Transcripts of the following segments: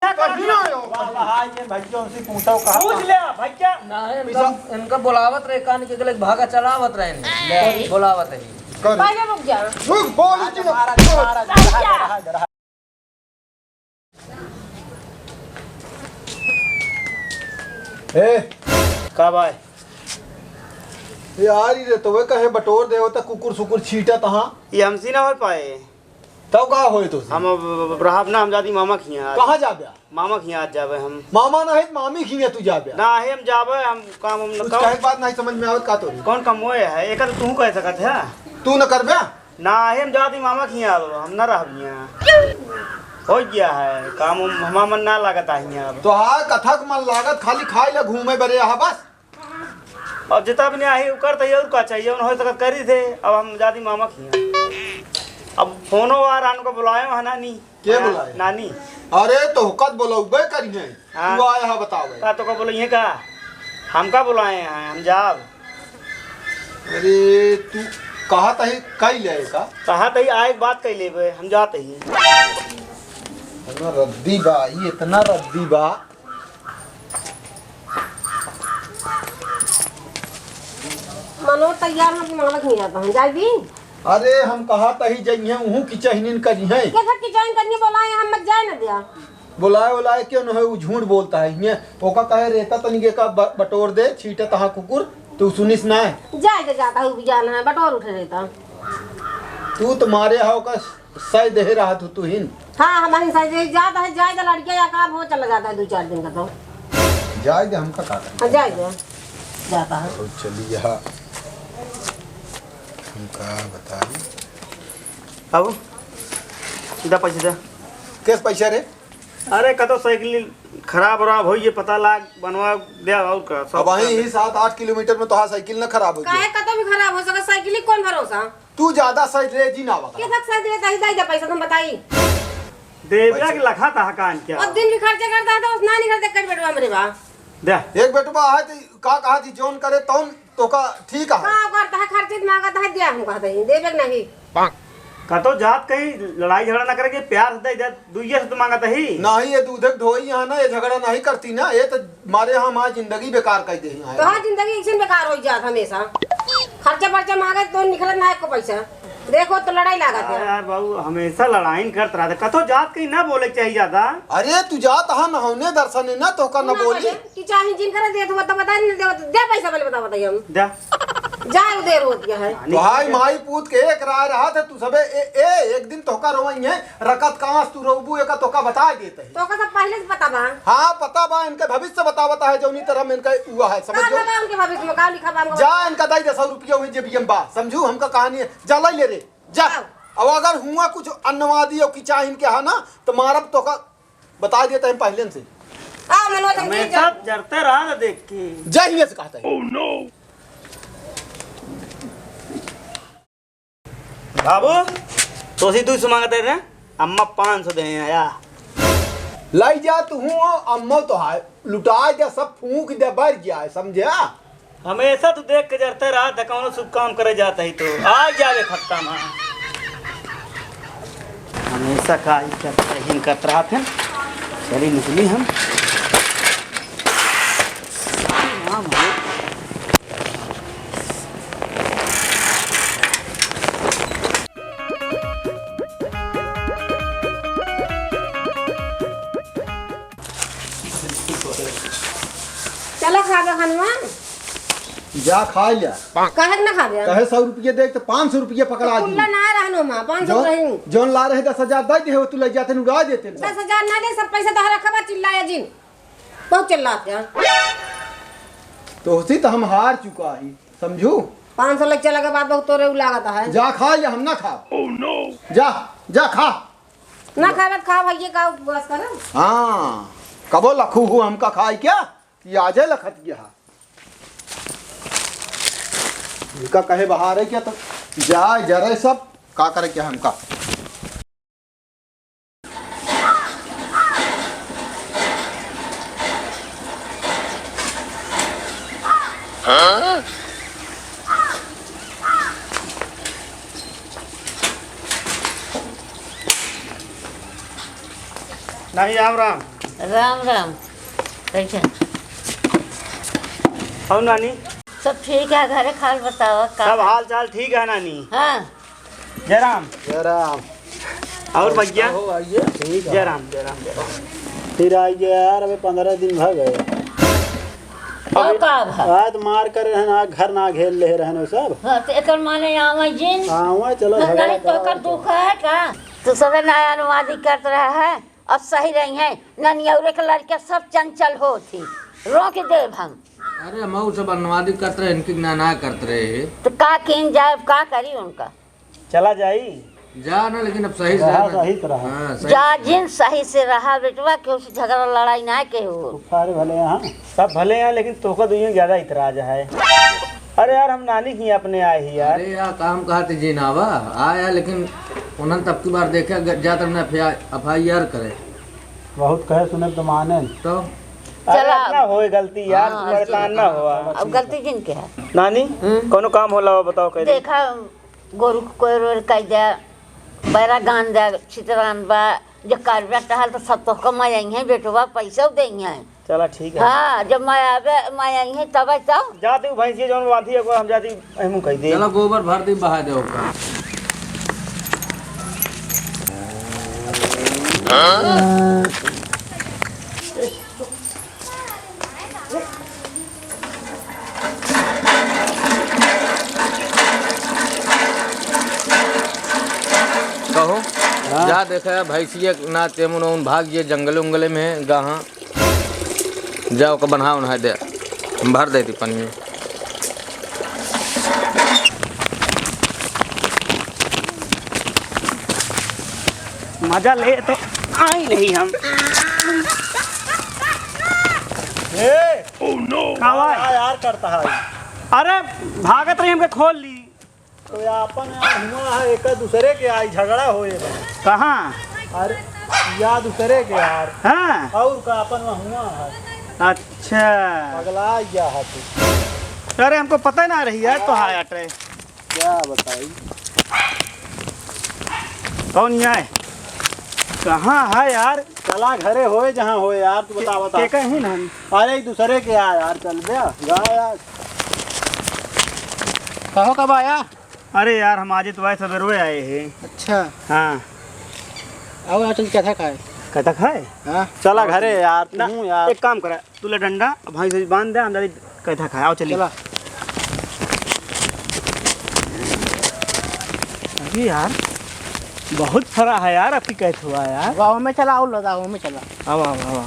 ऐसा कर दिया हां ये भैया उनसे पूछो कहा पूछ ले भैया नहीं इनका बुलावत रहे कान के गले भागा चलावत रहे बुलावत है पहले रुक जा रुक बोल का भाई यार ये तो वे कहे बटोर दे होता कुकुर सुकुर छीटा तहां ये हमसी ना हो पाए तब का होए तो हम रहब ना हम जाती मामा खिया कहां जाबे मामा खिया आज जाबे हम मामा ना है मामी खिया तू जाबे ना है हम जाबे हम काम हम कुछ कहे बात नहीं समझ में आवत का तो कौन कम होए है एक तो तू कह सकत है तू न करबे ना है हम जाती मामा खिया हम ना रहबिया हो गया है काम हमा मन ना लागत है अब तो हां कथक मन लागत खाली खाई ले घूमे बरे हा बस अब जितना भी आई कर तो और का चाहिए उन हो सकत करी थे अब हम जाती मामा खिया अब फोनो आ रान को बुलाए है नानी के बुलाए नानी अरे तो हुकत बोलबे करिए हाँ। तू आया है बतावे का तो को बोलिए का हम का बुलाए हैं हम जाब अरे तू कहा तही कई ले का कहा तही आए बात कह लेबे हम जाते ही इतना रद्दी बा ये इतना रद्दी बा मनो तैयार हम मालक नहीं आता हम जाई भी अरे हम कहा तही जइए उहू की चहनिन करी है कैसा की जॉइन करनी बोलाए हम मत जाए ना दिया बुलाए क्यों न है वो झूठ बोलता है ये ओका कहे रहता तनिके का बटोर दे छीटे तहां कुकुर तू सुनिस ना है जाए तो जाता हूँ भी जाना है बटोर उठे रहता तू तुम्हारे हाउ का सही दे रहा तू हिन हाँ हमारी साइड जाता है जाए तो लड़कियाँ या काम हो चला जाता है 2-4 दिन का तो जाए दे हमका का हाँ जाए दे जाता है तो चलिए हमका बताई अब सीधा पैसे दे किस पैसा रे अरे कतो साइकिल खराब वराब हो ये पता लाग बनवा दे और का अब वहीं ही 7-8 किलोमीटर में तो हाँ साइकिल न खराब हो काहे कतो भी खराब हो सका साइकिल ही कौन भरोसा तू ज्यादा सही रे जी ना बता के तक साइड देता ही दे पैसा तुम बताई देवरा के लखा था कान क्या और दिन भी खर्चा करता है तो उस ना नहीं करते कर बेटवा मेरे बा दे एक बेटवा है तो का कहा थी जोन करे तौन तो का ठीक है का करता है खर्चे मांगता है दिया हम कहते हैं देबे नहीं कतो जात कहीं लड़ाई झगड़ा ना करके प्यार से दे दुइये से तो मांगता ही नहीं ये दूधक धोई यहाँ ना ये झगड़ा नहीं करती ना ये तो मारे हम आज जिंदगी बेकार कर दे तो हाँ जिंदगी एक बेकार हो जात हमेशा खर्चा पर्चा मांगे तो निकलत ना को पैसा देखो तो लड़ाई लागत है यार बाबू हमेशा लड़ाई करत रहा कतो जात कहीं ना बोले चाहिए ज्यादा अरे तू जात हा नहाने दर्शन ना तो का न बोली कि चाहे जिन करे दे तो बता नहीं दे दे पैसा पहले बता बताइए हम दे जाए देर होती है भाई माई पूत के एक राय रहा था तू सबे एक दिन तोका रोई है रकत कांस तू रोबू एक तोका बता देते तो का सब पहले से पता बा हाँ पता बा इनका भविष्य बतावता है जो नहीं तरह में इनका हुआ है समझ का उनके भविष्य में का लिखा बा जा इनका 10 रुपया हुई जब ये बा समझू हमका कहानी है जा ले रे जा अब अगर हुआ कुछ अन्नवादी और की चाह इनके है ना तो मारब तो का बता देते हैं पहले से आ मनोज हम मैं सब जरते रहा ना देख के जय से कहता है ओह नो बाबू तो सी तू मांगते रहे अम्मा 500 दे आया लाई जा तू हूँ अम्मा तो है लुटा जा सब फूंक दे बढ़ गया है समझा हमेशा तू देख के जरते रहा था कौन शुभ काम करे जाता ही तो आ जावे खत्ता मां हमेशा का ही करत रहा थे चली निकली हम चलो खाबे खनवा जा खा लिया कहे ना खाबे कहे 100 रुपये दे तो 500 रुपये पकड़ा दी कुल्ला ना रहनो मां 500 रही जोन ला रहे 10,000 दे दे तू ले जाते उड़ा देते 10,000 ना दे सब पैसा तो रखबा चिल्लाया जिन बहुत चिल्लाते हैं तो उसी तो हम हार चुका है समझू 500 लग चला के बाद बहुत तोरे लागता है जा खा या हम ना खा ओह नो जा जा खा ना खाबत खा भैया का उपवास कर हां कबो लखू हूं हमका खाई क्या कि आजे लखत गया इनका कहे बाहर है क्या तो जा जरे सब का करे क्या हमका हाँ? नहीं राम राम राम राम। कैसे और नानी सब ठीक है? घरे खाल बताओ का? सब हाल चाल ठीक है नानी। हाँ जय राम। जय राम। और भैया ठीक जय राम जय राम जय राम। फिर आइए यार, अबे 15 दिन भ गए। और का भाव? आज मार कर रहना घर ना घेर ले रहने सब। हाँ तो एकर माने आवे जिन हाँ चलो नहीं तो कर दुख है का? तो सब नया अनुवादी करत रहा है अब सही रही है। ननियौरे के लड़के सब चंचल हो थी, रोक देव हम। अरे मऊ सब अनुवादी करते रहे, इनकी ना करते रहे तो का किन जाए का करी उनका? चला जाई जा ना, लेकिन अब सही से रहा रहना। सही तरह। हाँ, सही। जा जिन सही से रहा बेटवा के उस झगड़ा लड़ाई ना के हो। सारे भले यहाँ सब भले हैं लेकिन तोका दुनिया ज्यादा इतराज है। अरे यार हम नानी ही अपने आए ही यार। अरे यार काम कहा थे जी नावा आया, लेकिन उन्होंने तब की बार देखा जाकर ना FIR करे बहुत कहे सुने तो माने। तो अरे चला। अपना होए गलती यार, हाँ, परेशान ना हुआ। अब गलती जिन के है। नानी कोनो काम होला हो बताओ कैसे? देखा गोरु कोई कह दे बैरा गान दे चितरान बा जो कारबा टहल तो सब तो कमाई है बेटवा, पैसा देंगे है। चला ठीक है। हाँ जब मैं आवे मैं आई है तब तब जाती भैंसिया जौन बांधी है हम जाती हमू कह दे। चलो गोबर भर दी बहा दो का। कहो जा देखा भैंसिया ना तेमुन उन भाग ये जंगले उंगले में गहाँ जाओ का बना उन्हें दे भर देती पानी में। मजा ले तो आई नहीं हम। यार करता है। अरे भागत रही हमके खोल ली। तो अपन हुआ है एक दूसरे के आई झगड़ा होए बा। कहाँ? अरे या दूसरे के यार। हाँ और का अपन हुआ है। अच्छा। अगला या है तू। अरे हमको पता ना रही यार तो हाय अटरे। क्या बताई? कौन यहाँ है? कहाँ है यार? चला घरे होए जहाँ होए यार, तू बता। के कहीं ना। अरे एक दूसरे के आ यार, चल बे जा यार। कहो कब आया? अरे यार हम आज तो आए सवेरे आए हैं। अच्छा हाँ आओ यार, चल क्या था खाए? कहता खाए? हाँ चला घरे यार ना तू यार। एक काम करा तू ले डंडा भाई से बांध दे, हम दादी कहता खाए। आओ चलिए। चला। अरे यार बहुत फरा है यार, आपकी कहते हुआ यार। गाँव में चला, आओ लदाओ में चला। आओ आओ आओ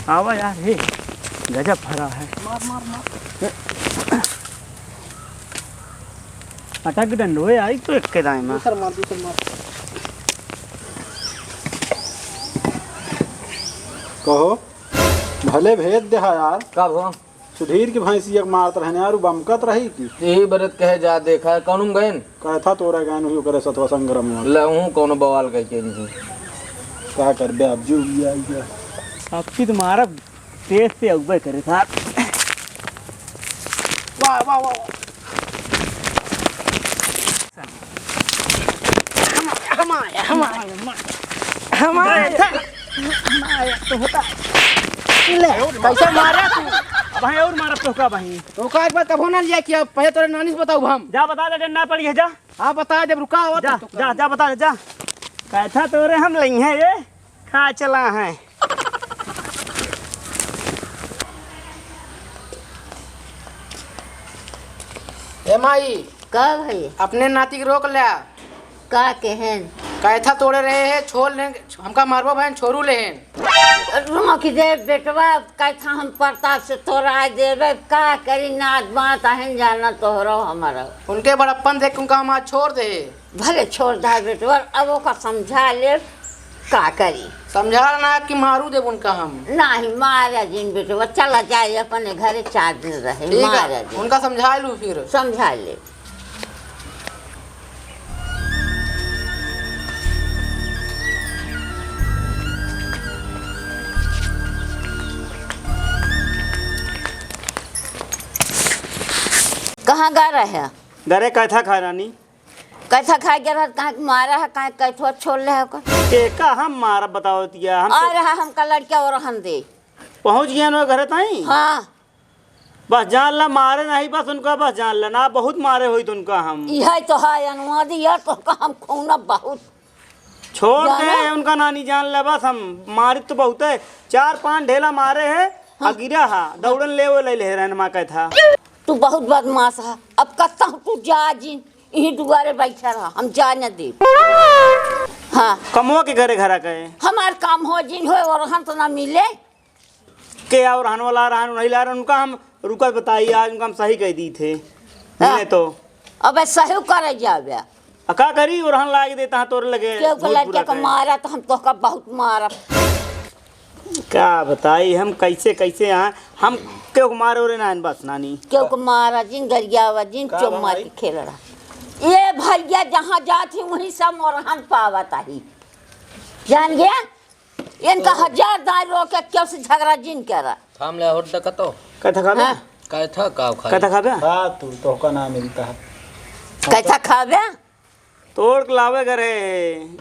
आओ आओ यार, हे गजब फरा है। मार मार मार। अटक डंडो है आई तो एक के दाएं में। दूसर मार दूसर मार। कहो भले भेद दे यार। कब हो सुधीर की भैंसिया मारत रहने यार, बमकत रही की यही बरत कहे जा देखा कौन गयन कहा था तोरा गान हुई करे सतवा संग्राम में। लहू कौन बवाल कह के नहीं क्या कर बे अब जो भी आई गया। आपकी तुम्हारा तेज से उबे करे था। वाह वाह वाह। कैसे मारा तू? भाई और मारा तो का भाई। रुका एक बार तब होना लिया कि अब पहले तोरे नानी से बताऊ हम। जा बता दे डंडा पड़ी है जा। हाँ बता, जब रुका हुआ जा तब तो जा जा बता दे जा। कैसा तोरे हम लई हैं ये खा चला है। ए माई का भाई अपने नाती के रोक लिया। का केहन कैथा तोड़े रहे हैं, छोड़ ले हमका मारबो बहन छोरू लेहन। रोक दे बेटवा, कैथा हम प्रताप से तोड़ा देवे का करी नाच बात आहन जाना तोहरो हमारा। उनके बड़प्पन देख के उनका हम आज छोड़ दे। भले छोड़ दा बेटवा, अब ओका समझा ले का करी। समझा ना कि मारू देब उनका हम। नहीं मारा जिन बेटवा, चला जाए अपने घरे 4 दिन रहे। ठीक मारा है जिन उनका समझा लू फिर। समझा ले। कहाँ गा रहे हैं? डरे कैथा खा रानी? कैसा खा गया कहाँ मारा है कहाँ कैथो छोड़ रहे हो के का हम मारा बताओ तिया हम आ रहा हमका लड़का और हम दे पहुंच गया ना घर ताई हाँ बस जान ला मारे नहीं बस उनका बस जान ला ना बहुत मारे हुई तो उनका हम यह तो है अनुवादी यार तो हम खूना बहुत छोड़ जाना? दे उनका नानी जान ले बस हम मारी तो बहुत है 4-5 ढेला मारे है हाँ। गिरा हा दौड़न ले रहन माँ का था तू बहुत बदमाश है अब कहता हूँ तू जा जिन यही दुआरे बैठा रहा हम जा न दे हाँ कमवा के घरे घरा गए हमार काम हो जिन हो और हम तो ना मिले के और रहन वाला रहन नहीं ला रहा उनका हम रुका बताइए आज उनका हम सही कह दी थे हाँ। नहीं तो अब सही करे जावे का करी और हम लाग देता है तोर लगे क्यों भूत लड़के बुरा को कहे। मारा तो हम तो का बहुत मारा क्या बताई हम कैसे यहाँ हम क्यों मारे और ना बस नानी क्यों को मारा जिन गरियावा जिन चुम्मा के खेल रहा ये भैया जहाँ जाती वहीं सब मोरहन पावता ही जान गया इनका 1000 दाल रोके क्यों से झगड़ा जिन करा थाम ले होट कतो कथा खाबे हाँ। कैथा का खा कथा खाबे हाँ तू तो का नाम मिलता है कैसा खावे तोड़ के लावे करे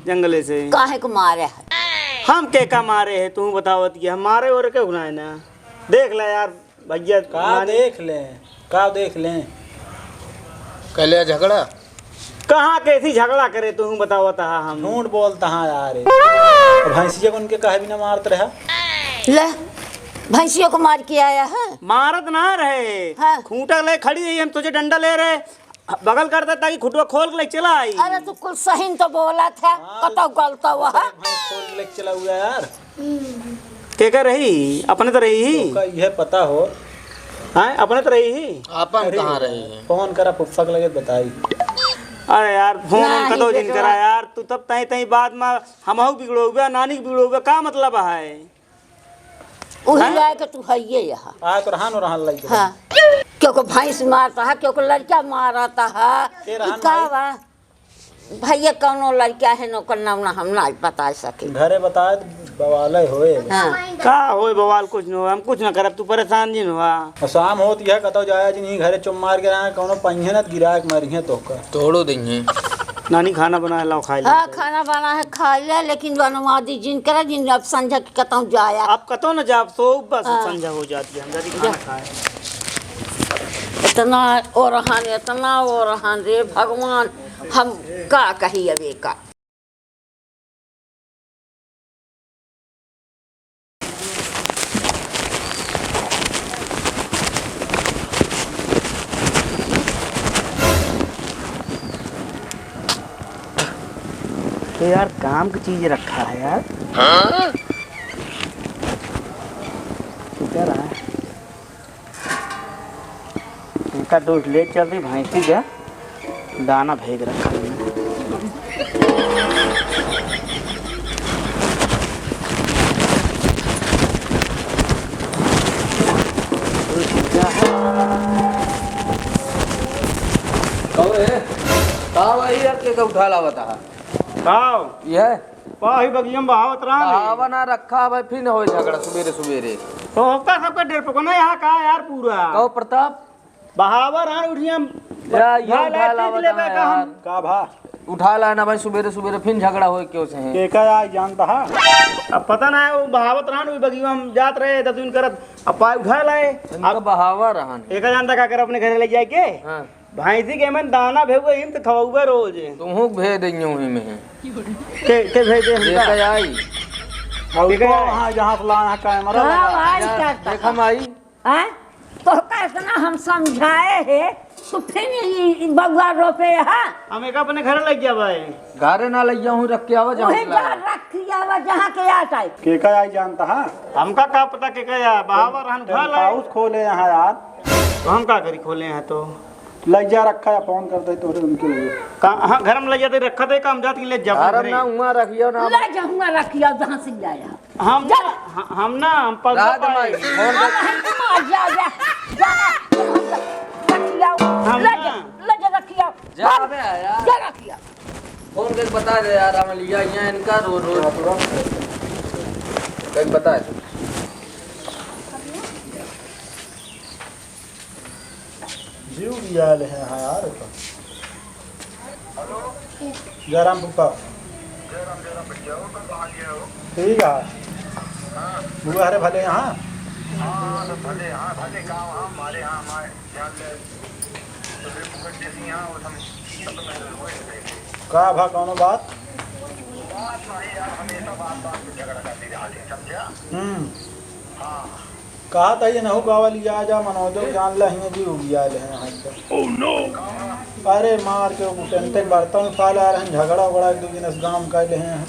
जंगले से काहे को मारे है हम के का मारे है तू बतावत कि हम मारे और के गुनाह ना देख ले यार भैया का देख लें कहले झगड़ा कहाँ कैसी झगड़ा करे तू बतावत हा हम झूठ बोलता हाँ यार भैंसिया को उनके कहे भी ना मारते रहा ले भैंसियों को मार के आया है मारत ना रहे हाँ। खूंटा ले खड़ी रही हम तुझे डंडा ले रहे बगल करता ताकि खुटवा खोल के ले चला आई अरे तू कुछ सही तो बोला था कतो गलता हुआ है भैंस खोल के लेके चला हुआ यार के कर रही अपने तो रही ही का यह पता हो हाँ अपने तो रही ही आपन कहाँ रही है फोन करा फुफ्फा के लगे बताई अरे यार फोन नहीं, कदो जिन बेटा। करा यार तू तब तई तई बाद में हमहू बिगड़ोगे नानी के बिगड़ोगे का मतलब है वही लाए के तू है ये यहाँ आ तो रहा लगे हाँ क्योंकि भैंस मारता है क्योंकि लड़का मारता है के रहन का बा भैया कौनो लड़का है नौकर नाम ना हम ना बता सके घरे बताए तो बवाले होए हाँ का होए बवाल कुछ नहीं हो हम कुछ ना करब तू परेशान जिन हुआ और शाम होती है कतो जाया जी नहीं घरे चुम मार के रहा कौनो पहिए न गिरा के मरिए तो का तोड़ो देंगे नानी खाना बना लाओ खा ले हाँ खाना बना है खा लिया लेकिन बनवादी जिन करा जिन अब संझा के कतौ जाया आप कतो न जाब सो बस संझा हो जाती है हम जल्दी खाना खाए इतना और रहान रे भगवान हम का कही अबे का तो यार काम की चीज रखा है यार तू क्या रहा है उनका दोस्त ले चल रही भैंसी का दाना भेज रखा है के उठा ला बता काओ ये पाही बगियम बहावत रहा हवा ना रखा भाई फिर न हो झगड़ा सवेरे सवेरे तो होता सबका डेढ़ पकड़ना यहाँ का यार पूरा कहो प्रताप बहावर हाँ उठियम या ये उठा ला बता यार का भा उठा ला ना भाई सवेरे सवेरे फिर झगड़ा हो क्यों से है के का आज जानता है अब पता ना है वो बहावत रहा बगिया हम जात रहे दस दिन करत अब पाए उठा लाए इनका बहावा रहन एक जानता का कर अपने घरे ले जाए के हां भैंसी के मन दाना भेजे हिम तो खवाऊबे रोज तुमहू भेज देंगे वहीं में के भेजे ये हमका क्या आई और तो वहाँ जहाँ से लाना कैमरा लगा देखा माई हैं तो कैसा हम समझाए है तो फिर बगुआ रोपे है हम एक अपने घर लग गया भाई घरे ना लइया हूँ रख के आवा जहाँ वही से लाया। रख दिया जहाँ के आता है के का आज जानता है हमका का पता के कया बहावर हम उठा लाए हाउस खोले यहाँ यार तो हम का करी खोले हैं तो लग जा रखा है फोन कर दे तो उनके लिए हाँ घर में ले जाते रखा थे काम जात के ले जा घरे ना हुआ रखियो ना ले जाऊंगा रखिया जहाँ से लाया हम ना हम पग रात माई फोन कर हम जा जा रखिया हम ले ना। जा रखिया जा बे यार जा रखिया फोन करके बता दे यार हम लिया यहाँ इनका रोज रोज कहीं बता दे जीव दिया है यार जयराम पुप्पा ठीक है बुआ अरे भले यहाँ का भा कौनो बात कहा था ये नहु गावा लिया जा मनोजो जान लहेंगे जी उगिया ले यहाँ से अरे मार के टेंटे बर्तन उठा ला रहे हैं झगड़ा उगड़ा एक दूसरे से गाँव कर ले हैं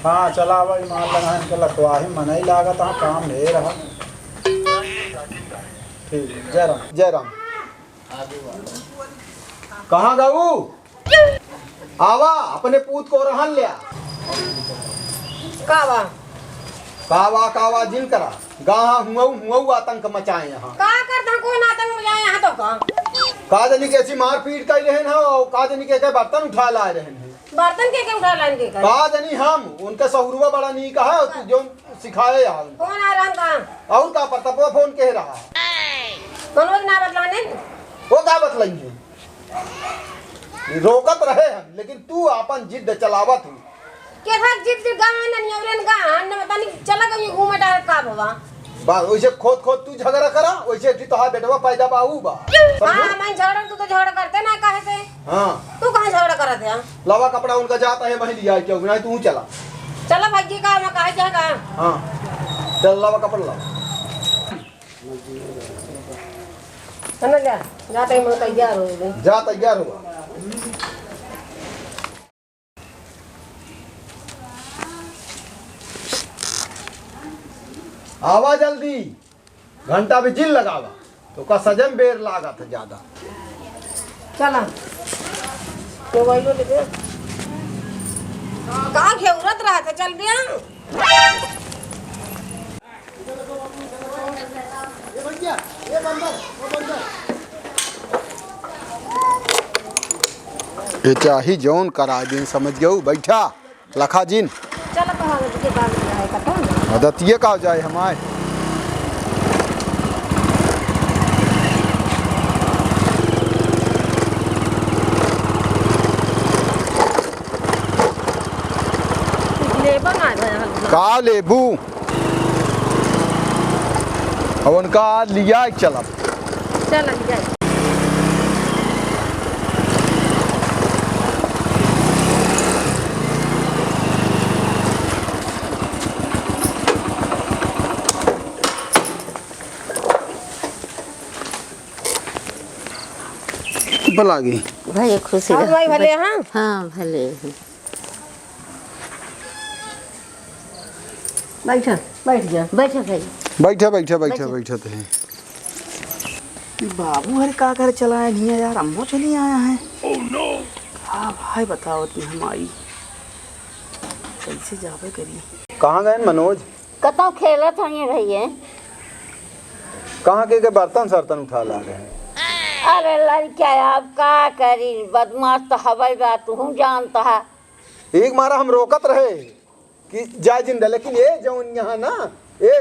हाँ चला भाई मार लगा इनके लखवा ही मन ही लागत हाँ काम ले रहा ठीक है जय राम कहाँ गाऊ आवा अपने पूत को रहन लिया कावा कावा जिन करा गाहा हुआ आतंक मचाए यहाँ का करता कौन आतंक में जाए यहाँ तो का जनी कैसी मार पीट कर रहे हैं और का जनी के बर्तन उठा ला रहे हैं बर्तन के उठा लाइन के कर का जनी हम उनका सहुरुआ बड़ा नहीं कहा है जो सिखाए यार कौन आ रहा का और का प्रतापवा फोन कह रहा मनोज ना बतलाने वो का बतलाएंगे रोकत रहे हम लेकिन तू अपन जिद चलावत हूँ के था जिद गान नहीं औरन गान न पता नहीं चला गई घूमे डाल का भवा बस वैसे खोद तू झगड़ा करा वैसे जी तोहार बेटवा पैदा बाऊ बा हां मैं झगड़ा तू तो झगड़ा करते ना काहे से हां तू कहां झगड़ा करत है लवा कपड़ा उनका जाता है वही लिया क्यों नहीं तू चला चला भाई का मैं काहे जाएगा हां चल लवा कपड़ा ला चल जा जाते मैं तैयार हो गई जा तैयार हो आवा जल्दी घंटा भी जिल लगावा तो का सजन बेर लागत है ज्यादा चला मोबाइल ले दे का घेउरत रहा था चल दिया ये चाही जौन करा दिन समझ गयो बैठा लखा जिन चल कहां के बाद है कटो मदतिये का जाए हमारे का लेबू और उनका लिया चला चल जा भला गई भाई खुशी और भाई भले हाँ हाँ भले बैठा बैठ जा बैठो भाई बैठा तो है बाबू हर का कर चला है नहीं यार अम्मो चली आया है हाँ भाई बताओ तुम हम आई कैसे जावे करी कहाँ गए मनोज कतौ खेलत होइए भैया कहाँ के बर्तन सर्तन उठा ला रहे हैं अरे लड़का अब का करी बदमाश तो हवाई बात तू जानता है एक मारा हम रोकत रहे कि जाय जिंदा लेकिन ये जौन यहाँ ना ये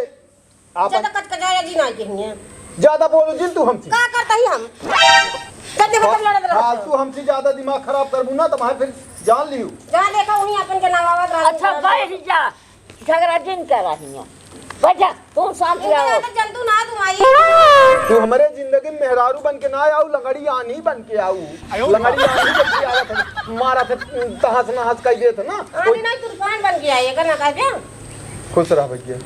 आप ज्यादा कचकचाया जी ना कहिए ज्यादा बोलो जिन तू हमसे का करता ही हम कदे मतलब लड़त रहा फालतू हमसे ज्यादा दिमाग खराब करबू ना तो फिर जान लियो जहां देखा उन्हीं अपन के नाम आवाज रहा अच्छा बैठ जा झगड़ा जिन कर रही है बैठा तू शांत रहो जंतु ना तुम आई तू हमारे जिंदगी में मेहरारू बन के ना आऊ लंगड़ी आनी बन के आऊ लंगड़ी आनी बन के आया था मारा था तहस नहस कर दे था ना आनी नहीं तूफान बन गया ये करना का क्या खुश रह भैया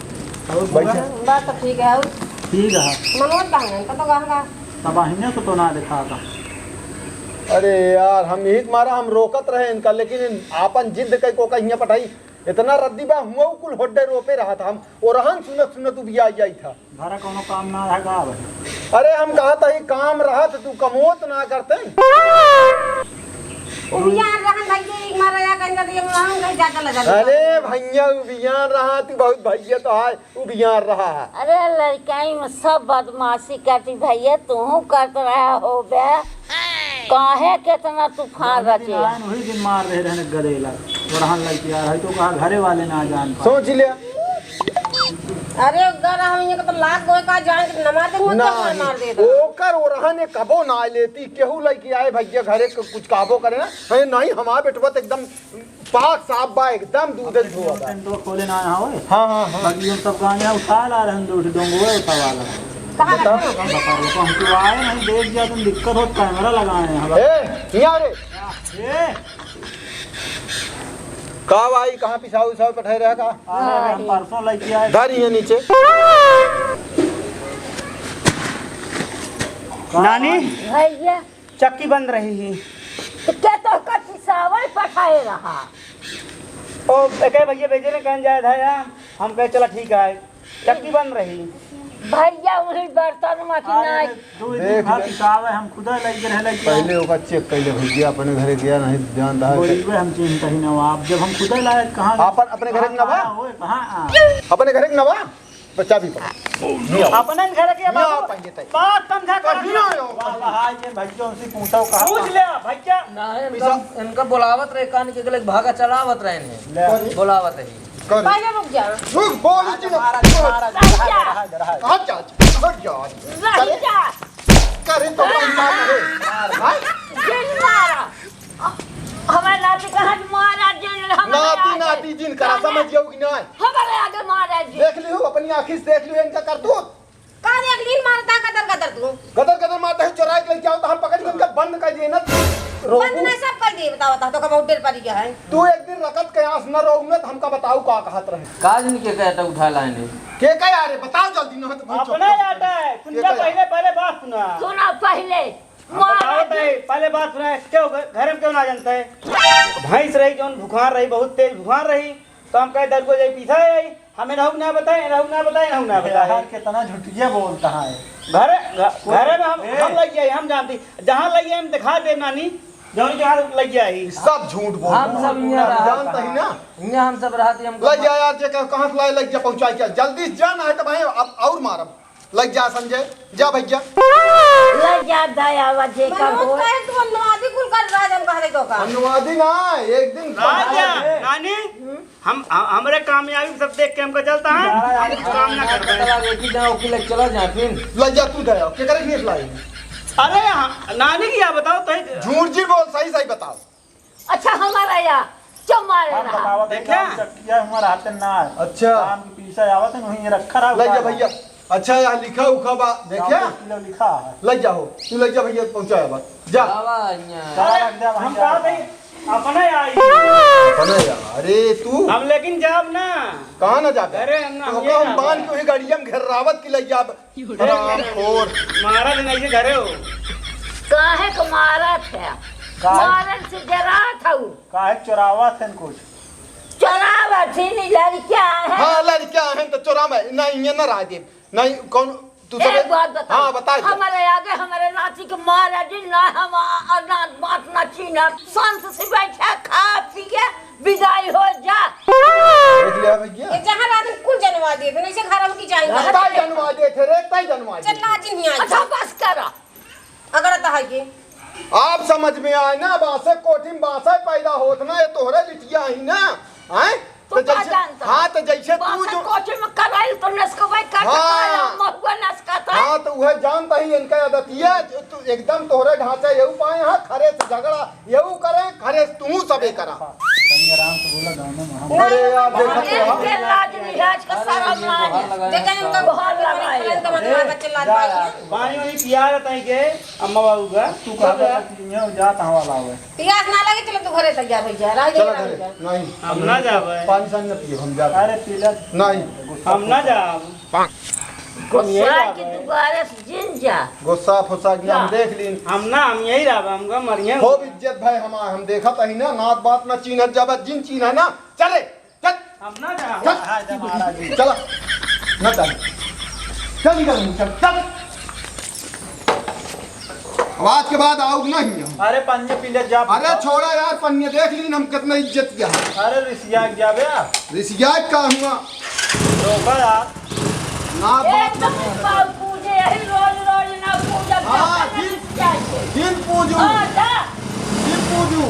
बैठा बात तो ठीक है ठीक है मनोज का है तो गहरा तब अहिने तो ना दिखा था अरे यार हम यही मारा हम रोकत रहे इनका लेकिन आपन जिद कई को कहीं पटाई इतना रद्दी बा हुआ कुल होड्डे रोपे रहा था हम और रहन सुनत भी आई था भरा कोनो काम ना है का भाई अरे हम कहा था ही काम रहा तो तू कमोत ना करते उबियान रहन भाई एक मारा या कंजा दिए हम कहीं जाकर लगा अरे भैया उबियान रहा तू बहुत भैया तो है उबियान रहा है अरे लड़काई में सब बदमाशी करती भैया तू करते रहा हो बे काहे केतना तूफान रचे आयन वही दिन मार रहे रहने गदेला ओरहन लग यार है तो कहा घरे वाले ना जान पा सोच लिया अरे गर हम ये तो लाख गोए का जान के नमार दे मुंह तक मार दे दो ओकर ओरहन कबो ना लेती केहू लड़की आए भैया घरे कुछ काबो करे ना अरे नहीं हमार बेटवा तो एकदम पाक साफ बा एकदम दूध धोआ बा तो खोले ना यहाँ होए हाँ हाँ हाँ बाकी हम सब गाने उठा ला रहे हैं दो डोंगो उठा वाला कहां बता दो हम तो आए नहीं देख दिया तुम दिक्कत हो कैमरा लगाए हैं हम ए यहाँ रे ए का भाई कहाँ पिसाऊ उसाऊ पठाए रहा का अरे हम परसों लेके आए घर ही है नीचे नानी भैया चक्की बंद रही ही तो क्या तो का पिसावल पठाए रहा ओ एक भैया भेजे ने कहन जाए था यार हम कहे चला ठीक है चक्की बंद रही भैया वही बर्तन में कि नहीं दो दिन खा पिसावे हम खुदा लेके रह लेके पहले ओका चेक कर ले भैया अपने घरे गया नहीं ध्यान रहा बोलिए हम चिंता ही ना आप जब हम खुदा लाए कहां अपन अपने घरे के नवा ओए कहां अपने घरे के नवा बच्चा भी पड़ा अपने घर के ना पाएंगे तय बात समझा कर कभी ना आयो वाह ये भैया उनसे पूछो कहां पूछ ले भैया नहीं इनका बुलावत रहे कान के गले भागा चलावत रहे ने बुलावत है कर पहले रुक जा रुक बोल जी कहां जा हट जा भैया करे तो इंसान करे भाई जिन मारा हमारे नाती कहाँ मारा जिन नाती नाती जिन करा समझ जाओ कि नहीं हमारे आगे मारा जिन देख लियो अपनी आंखी से देख लियो इनका करतूत का देख लीन मारता कदर कदर तू गदर गदर मारता है चुराए के लेके आओ तो हम पकड़ के इनका बंद कर दिए ना बंद नहीं सब कर दे बताओ तो कब होटल पर गया है तू एक दिन रकत के आंस न रोग में तो हमका बताओ का कहत रहे काज इनके कहता उठा लाने के कह यार बताओ जल्दी न तो अपना आता है सुनना पहले बात सुना सुना पहले बताओ पहले बात सुना है क्यों घर में क्यों ना जानता है भैंस रही जो बुखार रही बहुत तेज बुखार रही तो हम कहे दर को जाए पीछा है हमें रहू ना बताए कितना झूठिया बोलता है घर में हम लग गए हम जानती जहाँ लग गए हम दिखा दे नानी जौन जहाँ लग गया ही सब झूठ बोल हम सब यहाँ जानता ही ना यहाँ हम सब रहते हम लग जा यार जे कहां से लग जा पहुंचाई क्या जल्दी से जाना है तो भाई अब और मारब लग जा संजय जा भैया ले जा दया वजह का मनोज हो कहे तू अनुवादी कुल कर रहा है हम कह दे तो का अनुवादी ना एक दिन राजा नानी हम हमारे कामयाबी सब देख के हमको चलता है काम ना कर पाए चला जाए फिर लग जा तू दया के करे नहीं लाई अरे नानी की क्या बताओ तो झूठ जी बोल सही सही बताओ अच्छा हमारा या क्यों मारे रहा देखा चक्किया हमारा हाथ ना अच्छा काम की पीछा आवत है वहीं रखा रहा लग जा भैया अच्छा यार लिखा उखा बा देखिया किलो लिखा है लग जाओ तू लग जा भैया पहुंचाया बा जा हम कहा थे अपना आई बना यार अरे तू हम लेकिन जाब ना कहां ना जाते अरे हम ना तो हम बांध के गाड़िया में घर रावत की लग जा और महाराज नहीं से घरे हो काहे को मारा थे मारन से डरा था वो काहे चोरावा थे कुछ चलावा थी नहीं लड़कियां है हां लड़कियां हैं तो चोरा में नहीं ये ना राजे नहीं कौन तू सब एक बात बता हां बता हमारे आगे हमारे नाती के मारा जिन ना हम अनाथ बात ना छीना शांत से बैठा खा पी के विदाई हो जा देख लिया भैया ये जहां रात कुल जनवा दे फिर ऐसे खराब की जाएगा ताई जनवा दे थे रे ताई जनवा दे चल लाजी नहीं अच्छा आ बस करा अगर ता है के आप समझ में आए ना बासे कोठिन बासे पैदा होत ना ये तोहरे लिटिया ही ना हैं तू क्या जानता हां तो जैसे तू जो कोठे में कराई तो नसको भाई काट हाँ। महुआ नसका था हां तो वह जानता ही इनका आदतिया तू एकदम तोहरे ढांचा येऊ पाए हां खरे से झगड़ा येऊ करे खरे तू सबे करा कहीं आराम से बोला गाँव में हम अरे यार देखो तो के लाज लिहाज का सारा मान देखा इनका बहुत लगाए का मतलब बच्चे लाज पाई पानी वानी पिया रहता है के अम्मा बाबू का तू कहा ये जाता वाला है पियास ना लगे चलो तू घरे तक जा भैया रह चलो दे घरे नहीं हम ना जावे पानी सन न पिए हम जाते अरे पीला नहीं हम ना जाब गुस्सा की दुबारा से जिन जा गुस्सा फुसा की हम देख लीन हम यही रहा हमका मरिए खूब इज्जत भाई हम देखा ही ना नात बात ना चीन जब जिन चीन है ना चले चल हम ना जाब महाराज जी चला ना चल चल निकल चल आवाज के बाद आओ नहीं हम। अरे पंजे पीले जा अरे छोड़ा यार पन्ने देख लीन हम कितना इज्जत किया अरे ऋषिया जा बे रिसियात का हुआ रोका यार ना बात एकदम पूजे यही रोज रोज ना पूजा हाँ, करते हैं। दिन पूजू आजा दिन पूजू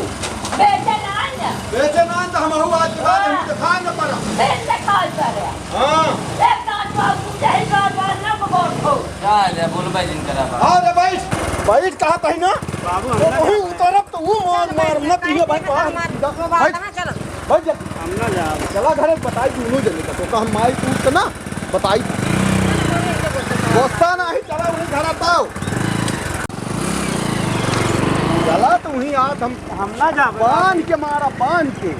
बेटे ना ना बेचे ना तो हम हूँ आज के बाद हम दिखाए न पड़ा फिर से कॉल करे हाँ एक दांत बाबू जय बार ना बोल जा बोल भाई जिनका हाँ रे बैठ कहा कहीं ना बाबू तो वही उतरब तो वो मार न पिए भाई कहा चल भाई जब हम ना जा चला घरे बताई दोनों जने का तो हम माई पूछ ना बताई गुस्सा नहीं चला वही घर आता चला तो वही आज हम हम ना जा बांध के मारा बांध के